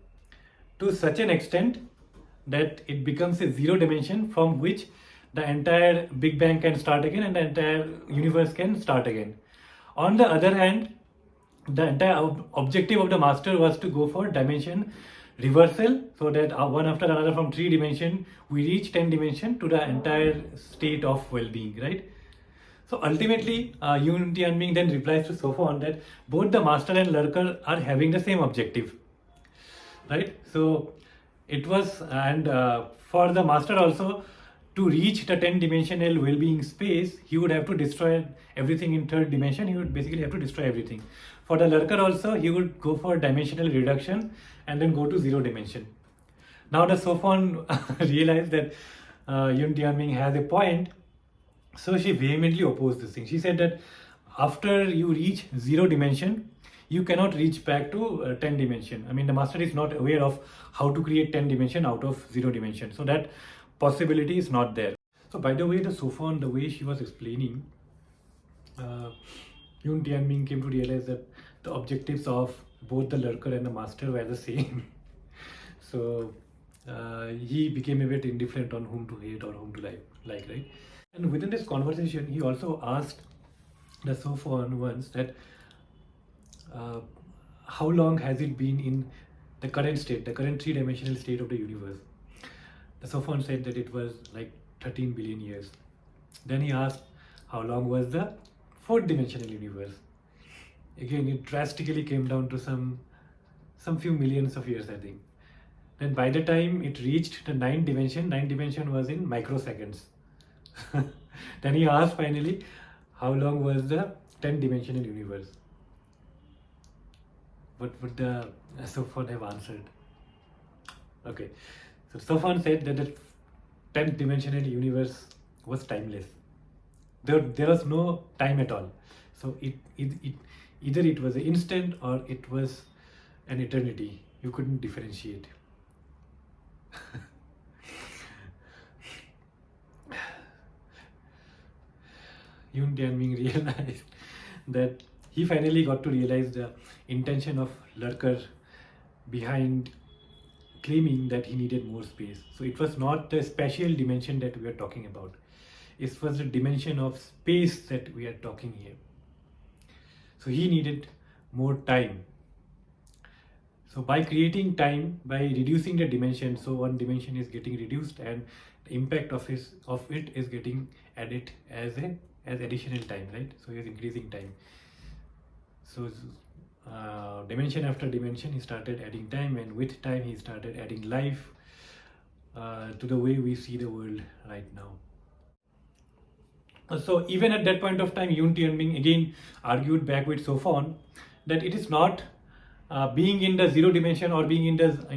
to such an extent that it becomes a zero dimension from which the entire Big Bang can start again and the entire universe can start again. On the other hand, the entire objective of the master was to go for dimension reversal, so that one after another from 3 dimension we reach 10 dimension to the entire state of well-being, right? So ultimately, Yun Tianming then replies to Sophon that both the master and lurker are having the same objective, right? So it was, and for the master also, to reach the 10 dimensional well-being space, he would have to destroy everything in 3rd dimension. He would basically have to destroy everything. For the lurker also, he would go for dimensional reduction and then go to 0 dimension. Now the Sophon realized that Yun Tianming has a point, so she vehemently opposed this thing. She said that after you reach 0 dimension, you cannot reach back to 10 dimension. I mean, the master is not aware of how to create 10 dimension out of 0 dimension. So that possibility is not there. So by the way, the Sophon, the way she was explaining, Yun Tianming came to realize that the objectives of both the lurker and the master were the same. So he became a bit indifferent on whom to hate or whom to like, right? And within this conversation, he also asked the Sophon once that how long has it been in the current state, the current 3-dimensional state of the universe? The Sophon said that it was like 13 billion years. Then he asked how long was the 4th-dimensional universe. Again, it drastically came down to some few millions of years, I think. Then by the time it reached the 9th dimension was in microseconds. Then he asked finally, how long was the 10th-dimensional universe? What would the Sophon have answered? Okay, so Sophon said that the 10th-dimensional universe was timeless. There was no time at all. So either it was an instant or it was an eternity. You couldn't differentiate. Yun Tianming realized that he finally got to realize the intention of Lurker behind claiming that he needed more space. So it was not the spatial dimension that we are talking about. It was the dimension of space that we are talking here. So he needed more time. So by creating time, by reducing the dimension, so one dimension is getting reduced and the impact of it is getting added as additional time, right? So he is increasing time. So dimension after dimension, he started adding time, and with time he started adding life to the way we see the world right now. So even at that point of time, Yun Tianming again argued back with Sofon that it is not being in the 0 dimension or being in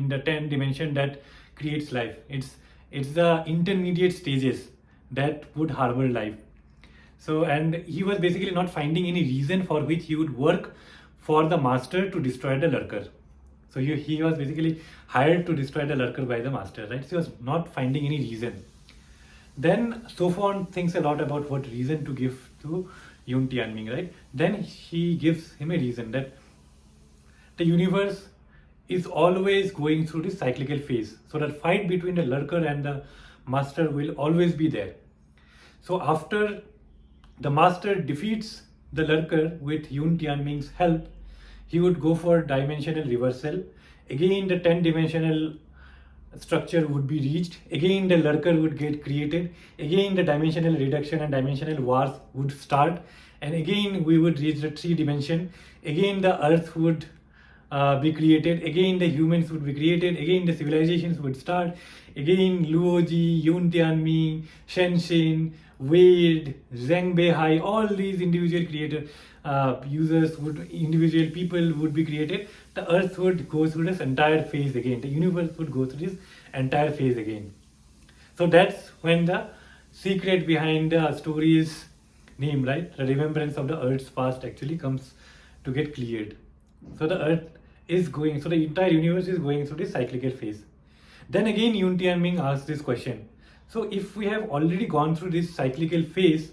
the 10 dimension that creates life. It's the intermediate stages that would harbor life. So, and he was basically not finding any reason for which he would work for the master to destroy the lurker. So he was basically hired to destroy the lurker by the master, right? So he was not finding any reason. Then Sofon thinks a lot about what reason to give to Yun Tianming, right? Then he gives him a reason that the universe is always going through this cyclical phase. So that fight between the lurker and the master will always be there. So after the master defeats the lurker with Yun Tianming's help, he would go for dimensional reversal. Again, the 10-dimensional structure would be reached. Again, the lurker would get created. Again, the dimensional reduction and dimensional wars would start. And again, we would reach the 3-dimension. Again, the earth would be created. Again, the humans would be created. Again, the civilizations would start. Again, Luoji, Yun Tianming, Cheng Xin, Wade, Zheng Beihai, all these individual individual people would be created. The earth would go through this entire phase again. The universe would go through this entire phase again. So that's when the secret behind the story's name, right? The remembrance of the earth's past actually comes to get cleared. So the earth is going, so the entire universe is going through this cyclical phase. Then again, Yun Tianming asks this question. So if we have already gone through this cyclical phase,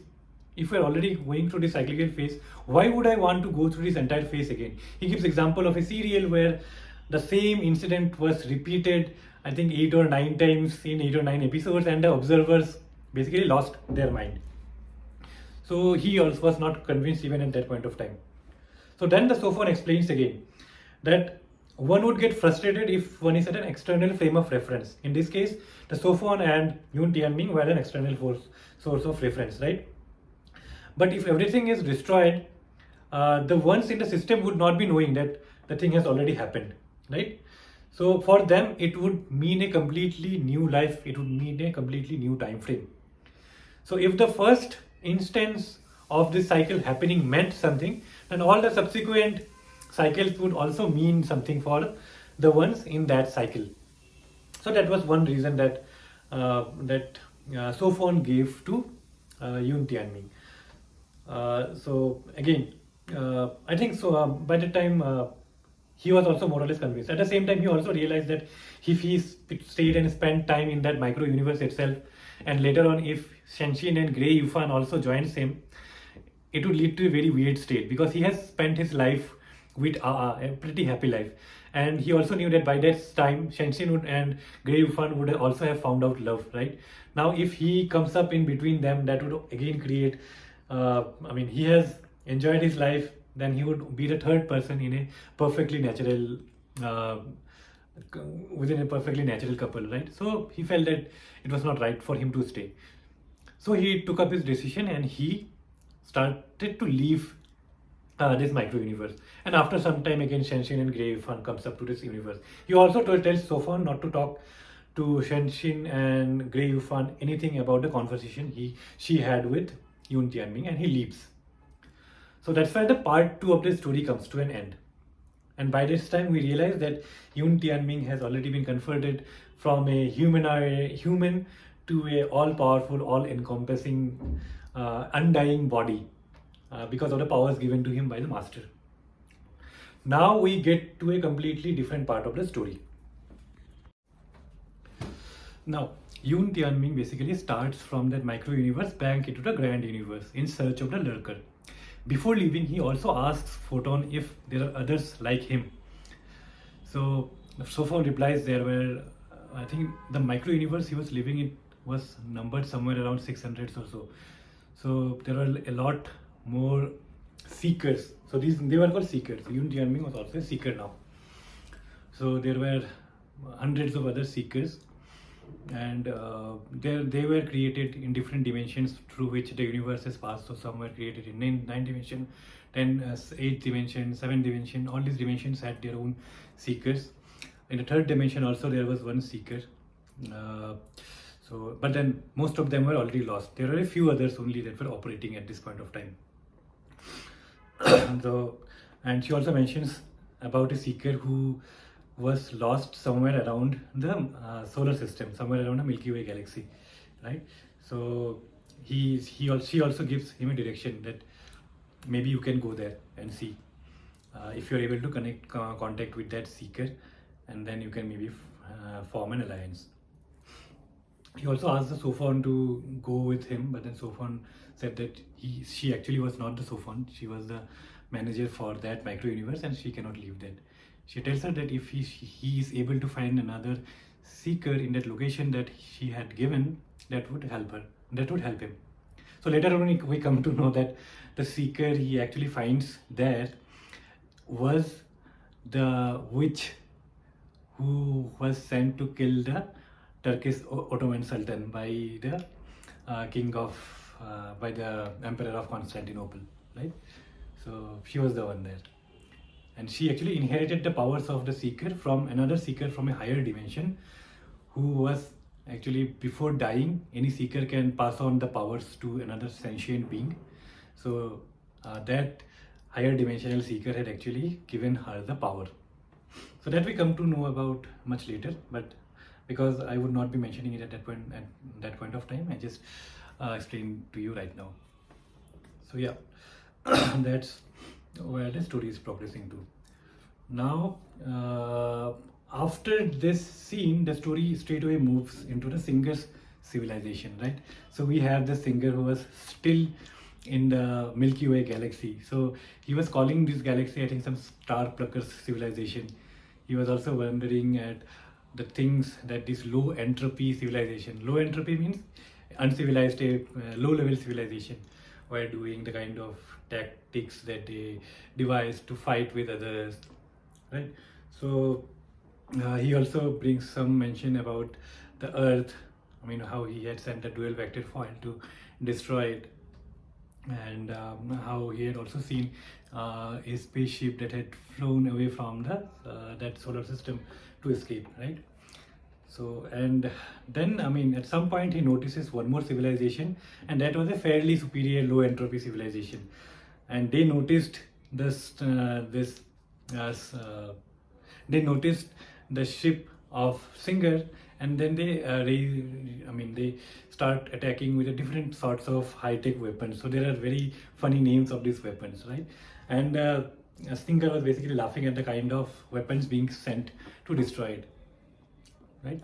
if we're already going through this cyclical phase, why would I want to go through this entire phase again? He gives example of a serial where the same incident was repeated, I think 8 or 9 times in 8 or 9 episodes, and the observers basically lost their mind. So he also was not convinced even at that point of time. So then the Sofon explains again that one would get frustrated if one is at an external frame of reference. In this case, the Sofon and Yun Tianming were an external source of reference, right? But if everything is destroyed, the ones in the system would not be knowing that the thing has already happened, right? So for them, it would mean a completely new life. It would mean a completely new time frame. So if the first instance of this cycle happening meant something, then all the subsequent cycles would also mean something for the ones in that cycle. So that was one reason that Sofon gave to Yun Tianming. So again, I think so. By the time he was also more or less convinced. At the same time, he also realized that if he stayed and spent time in that micro universe itself, and later on, if Cheng Xin and Grey Yufan also joins him, it would lead to a very weird state because he has spent his life with a pretty happy life, and he also knew that by that time Cheng Xin and Grey Yufan would also have found out love. Right now, if he comes up in between them, that would again create. He has enjoyed his life. Then he would be the third person in a perfectly natural, within a perfectly natural couple, right? So he felt that it was not right for him to stay. So he took up his decision and he started to leave this micro universe. And after some time, again, Cheng Xin and Grey Yufan comes up to this universe. He also tells Sofon not to talk to Cheng Xin and Grey Yufan anything about the conversation she had with Yun Tianming, and he leaves. So that's why the part 2 of the story comes to an end. And by this time, we realize that Yun Tianming has already been converted from a human to a all-powerful, all-encompassing, undying body because of the powers given to him by the master. Now we get to a completely different part of the story. Now, Yoon Tianming basically starts from that micro universe back into the grand universe in search of the lurker. Before leaving, he also asks Photon if there are others like him. So Photon replies there were, I think the micro universe he was living in was numbered somewhere around 600 or so. So there were a lot more seekers. So they were called seekers. Yoon Tianming was also a seeker now. So there were hundreds of other seekers, and they were created in different dimensions through which the universe has passed. So some were created in 9 dimension, 8th dimension, 7th dimension. All these dimensions had their own seekers. In the 3rd dimension also there was one seeker. But then most of them were already lost. There are a few others only that were operating at this point of time. And she also mentions about a seeker who was lost somewhere around the solar system, somewhere around the Milky Way galaxy, right? So she also gives him a direction that maybe you can go there and see if you're able to contact with that seeker, and then you can maybe form an alliance. He also asked the Sophon to go with him, but then Sophon said that she actually was not the Sophon. She was the manager for that micro universe, and she cannot leave that. She tells her that if he is able to find another seeker in that location that she had given, that would help her. That would help him. So later on, we come to know that the seeker he actually finds there was the witch who was sent to kill the Turkish Ottoman Sultan by the by the Emperor of Constantinople, right? So she was the one there. And she actually inherited the powers of the seeker from another seeker from a higher dimension, who was actually, before dying, any seeker can pass on the powers to another sentient being. So that higher dimensional seeker had actually given her the power. So that we come to know about much later, but because I would not be mentioning it at that point of time, I just explain to you right now. So yeah, that's where the story is progressing to. Now, after this scene, the story straight away moves into the singer's civilization, right? So we have the singer who was still in the Milky Way galaxy. So he was calling this galaxy, I think, some star pluckers civilization. He was also wondering at the things that this low entropy civilization, low entropy means uncivilized, low level civilization, were doing, the kind of tactics that they devised to fight with others, right? So he also brings some mention about the Earth. I mean, how he had sent a dual vector foil to destroy it, and how he had also seen a spaceship that had flown away from that solar system to escape, right? So, and then, I mean, at some point he notices one more civilization, and that was a fairly superior low entropy civilization. And they noticed they noticed the ship of Singer, and then they start attacking with different sorts of high-tech weapons. So there are very funny names of these weapons, right? And Singer was basically laughing at the kind of weapons being sent to destroy it, right?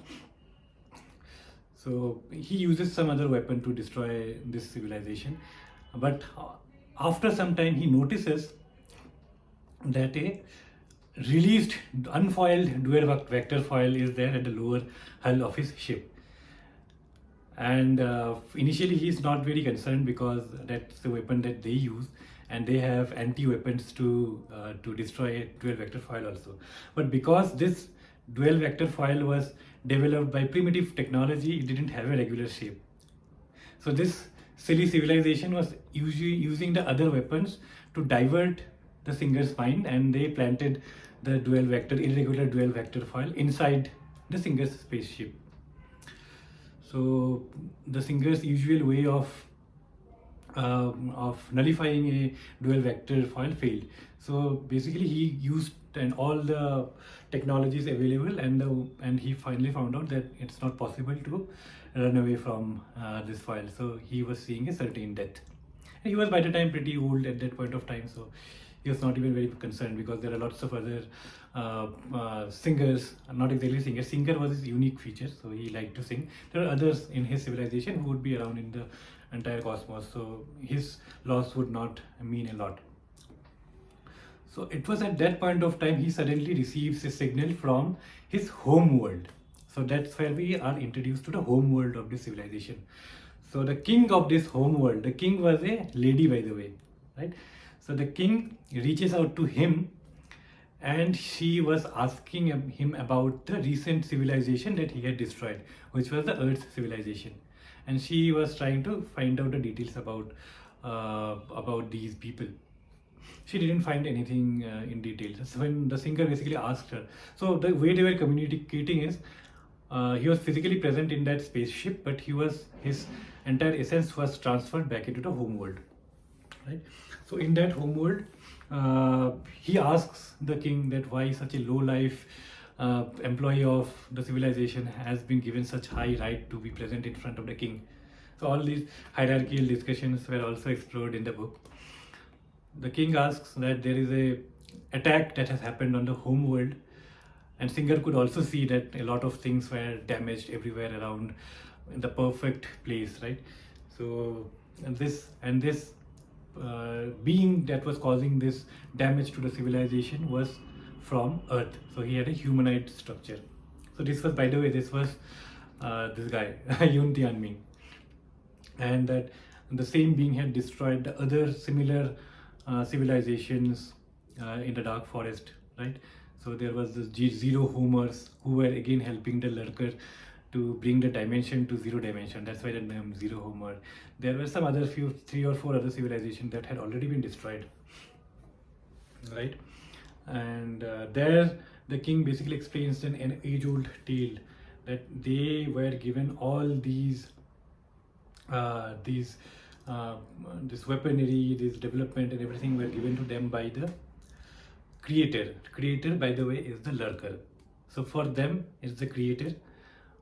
So he uses some other weapon to destroy this civilization, but after some time he notices that a released unfoiled dual vector foil is there at the lower hull of his ship. And initially he is not very concerned, because that's the weapon that they use, and they have anti-weapons to destroy a dual vector foil also. But because this dual vector foil was developed by primitive technology, it didn't have a regular shape. So this silly civilization was using the other weapons to divert the Singer's mind, and they planted the irregular dual vector foil inside the Singer's spaceship. So the Singer's usual way of nullifying a dual vector foil failed. So basically he used all the technologies available, and he finally found out that it's not possible to run away from this foil. So he was seeing a certain death. And he was by the time pretty old at that point of time, so he was not even very concerned, because there are lots of other singers, not exactly singers. Singer was his unique feature, so he liked to sing. There are others in his civilization who would be around in the entire cosmos, so his loss would not mean a lot. So it was at that point of time he suddenly receives a signal from his home world. So that's where we are introduced to the home world of this civilization. So the king of this home world, the king was a lady, by the way, right? So the king reaches out to him, and she was asking him about the recent civilization that he had destroyed, which was the Earth civilization, and she was trying to find out the details about these people. She didn't find anything in detail. So when the singer basically asked her, so the way they were communicating is, he was physically present in that spaceship, but his entire essence was transferred back into the home world, right? So in that home world, he asks the king that why such a low life employee of the civilization has been given such high right to be present in front of the king. So all these hierarchical discussions were also explored in the book. The king asks that there is a attack that has happened on the home world, and singer could also see that a lot of things were damaged everywhere around in the perfect place, right? So this being that was causing this damage to the civilization was from Earth. So he had a humanoid structure. So this was, by the way, this was this guy Tianming, and that the same being had destroyed the other similar civilizations in the dark forest, right? So there was this zero homers who were again helping the lurker to bring the dimension to zero dimension. That's why the name zero homer. There were some other 3 or 4 other civilizations that had already been destroyed, right? And there the king basically explains an age-old tale that they were given all these this weaponry, this development and everything were given to them by the creator. Creator, by the way, is the lurker. So for them it's the creator.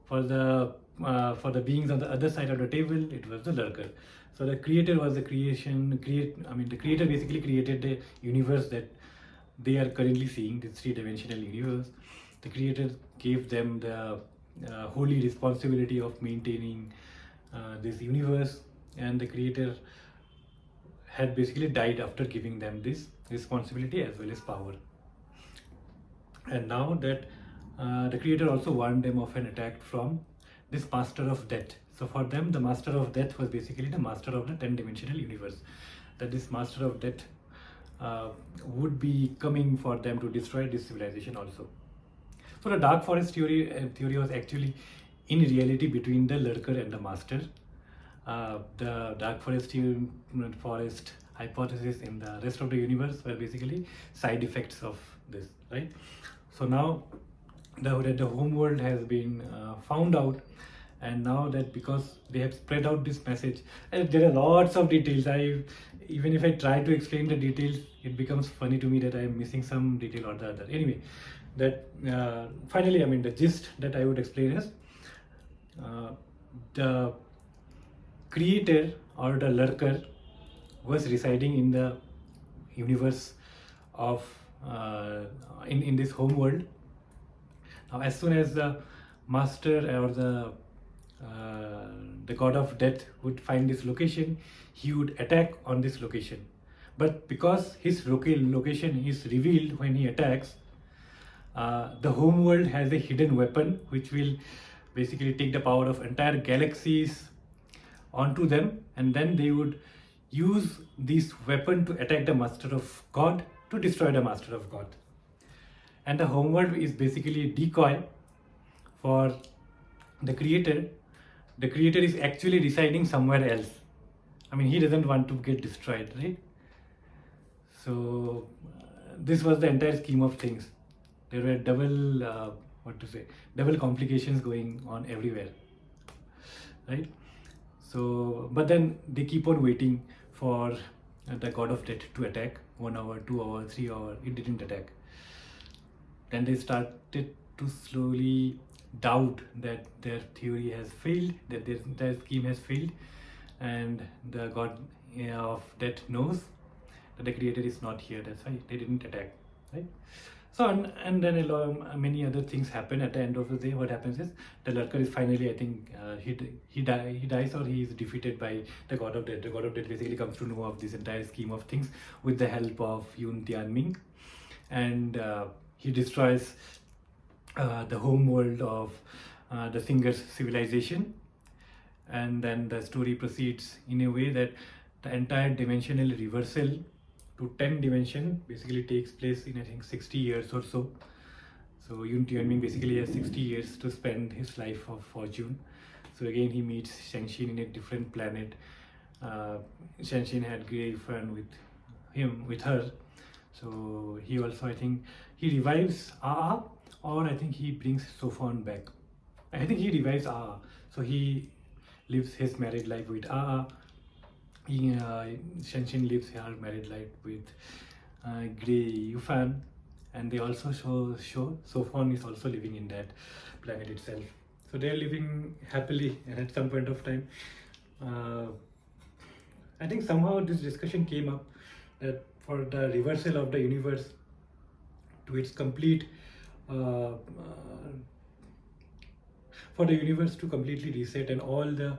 For the beings on the other side of the table, it was the lurker. So the creator was the the creator basically created the universe that they are currently seeing, this 3-dimensional universe. The creator gave them the holy responsibility of maintaining this universe, and the creator had basically died after giving them this responsibility as well as power. And now that the creator also warned them of an attack from this master of death. So for them, the master of death was basically the master of the 10-dimensional universe, that this master of death would be coming for them to destroy this civilization also. So the dark forest theory was actually in reality between the lurker and the master. The dark forest hypothesis in the rest of the universe were basically side effects of this, right? So now the home world has been found out, and now that because they have spread out this message, there are lots of details. Even if I try to explain the details, it becomes funny to me that I am missing some detail or the other. Anyway, that finally, the gist that I would explain is the creator or the lurker was residing in the universe of in this home world. Now, as soon as the master or the god of death would find this location, he would attack on this location. But because his location is revealed when he attacks, the home world has a hidden weapon which will basically take the power of entire galaxies onto them, and then they would use this weapon to attack the master of God, to destroy the master of God. And the homeworld is basically a decoy for the creator. The creator is actually residing somewhere else. He doesn't want to get destroyed, right? So this was the entire scheme of things. There were double complications going on everywhere, right? So, but then they keep on waiting for the god of death to attack. 1 hour, 2 hours, 3 hours, it didn't attack. Then they started to slowly doubt that their theory has failed, that their scheme has failed, and the god of death knows, that the creator is not here, that's why they didn't attack, right? So and then many other things happen. At the end of the day, what happens is the lurker is finally, I think, he dies, or he is defeated by the god of death. The god of death basically comes to know of this entire scheme of things with the help of Tianming, and he destroys the home world of the singer's civilization. And then the story proceeds in a way that the entire dimensional reversal to 10 dimension basically takes place in, I think, 60 years or so. So Tianming basically has 60 years to spend his life of fortune. So again he meets Cheng Xin in a different planet. Cheng Xin had great fun with her. So he also, I think, he revives Aa, or I think he brings Sofon back. I think he revives Aa. So he lives his married life with Aa. Cheng Xin lives her married life with Grey Yufan, and they also show Sofon is also living in that planet itself. So they are living happily, and at some point of time, I think somehow this discussion came up that for the reversal of the universe to its complete, for the universe to completely reset and all the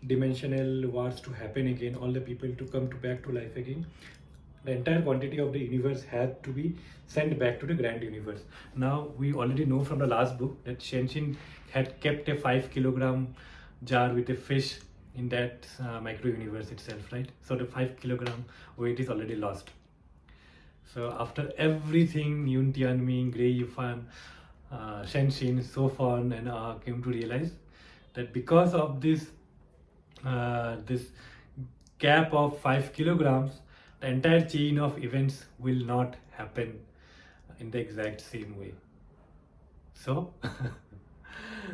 dimensional wars to happen again, all the people to come back to life again, the entire quantity of the universe had to be sent back to the grand universe. Now we already know from the last book that Cheng Xin had kept a 5 kilogram jar with a fish in that micro universe itself, right? So the 5 kilogram weight is already lost. So after everything, Tianming, Grey Yufan, Cheng Xin, Sofon and came to realize that because of this gap of 5 kilograms, the entire chain of events will not happen in the exact same way. So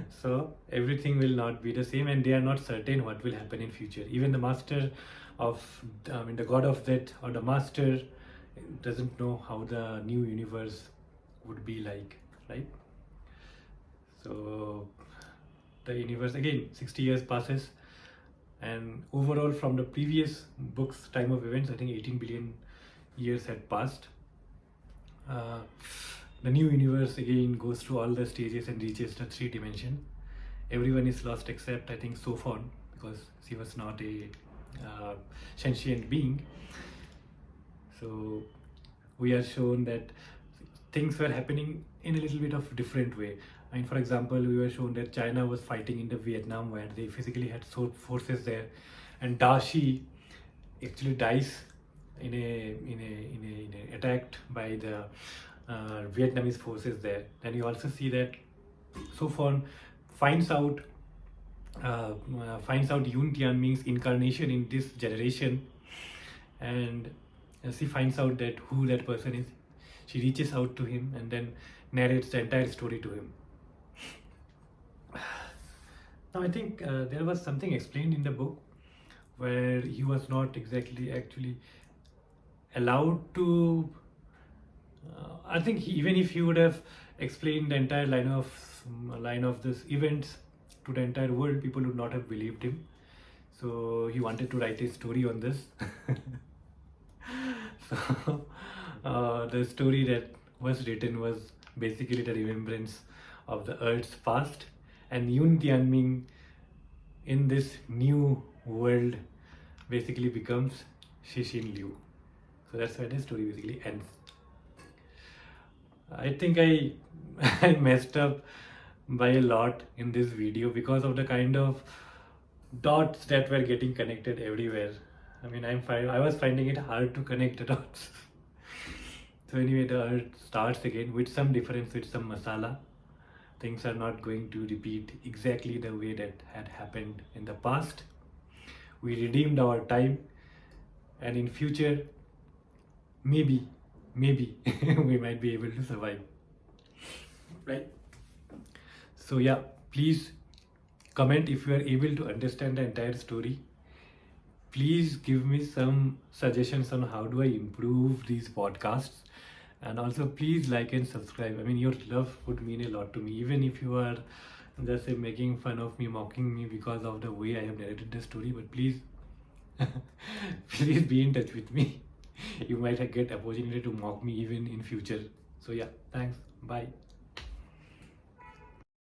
so everything will not be the same, and they are not certain what will happen in future. Even the master of, the god of death, or the master, doesn't know how the new universe would be like, right? So the universe, again, 60 years passes, and overall from the previous book's time of events, I think 18 billion years had passed. The new universe again goes through all the stages and reaches the 3 dimension. Everyone is lost except, I think, Sofon, because she was not a sentient being. So we are shown that things were happening in a little bit of different way. I mean, for example, we were shown that China was fighting in the Vietnam, where they physically had forces there, and Dashi actually dies in a attacked by the Vietnamese forces there. Then you also see that Sofon finds out Tianming's incarnation in this generation, and she finds out that who that person is. She reaches out to him and then narrates the entire story to him. Now I think there was something explained in the book where he was not actually allowed to. I think even if he would have explained the entire line of this events to the entire world, people would not have believed him. So he wanted to write a story on this. So the story that was written was basically the remembrance of the Earth's past, and Tianming in this new world basically becomes Cixin Liu. So that's why the story basically ends. I think I messed up by a lot in this video because of the kind of dots that were getting connected everywhere. I mean, I was finding it hard to connect the dots. So anyway, the Earth starts again with some difference, with some masala. Things are not going to repeat exactly the way that had happened in the past. We redeemed our time, and in future, maybe we might be able to survive, right? So yeah, please comment if you are able to understand the entire story. Please give me some suggestions on how do I improve these podcasts, and also please like and subscribe. I mean, your love would mean a lot to me, even if you are just making fun of me, mocking me because of the way I have narrated the story. But please please be in touch with me. You might get opportunity to mock me even in future. So yeah, thanks. Bye.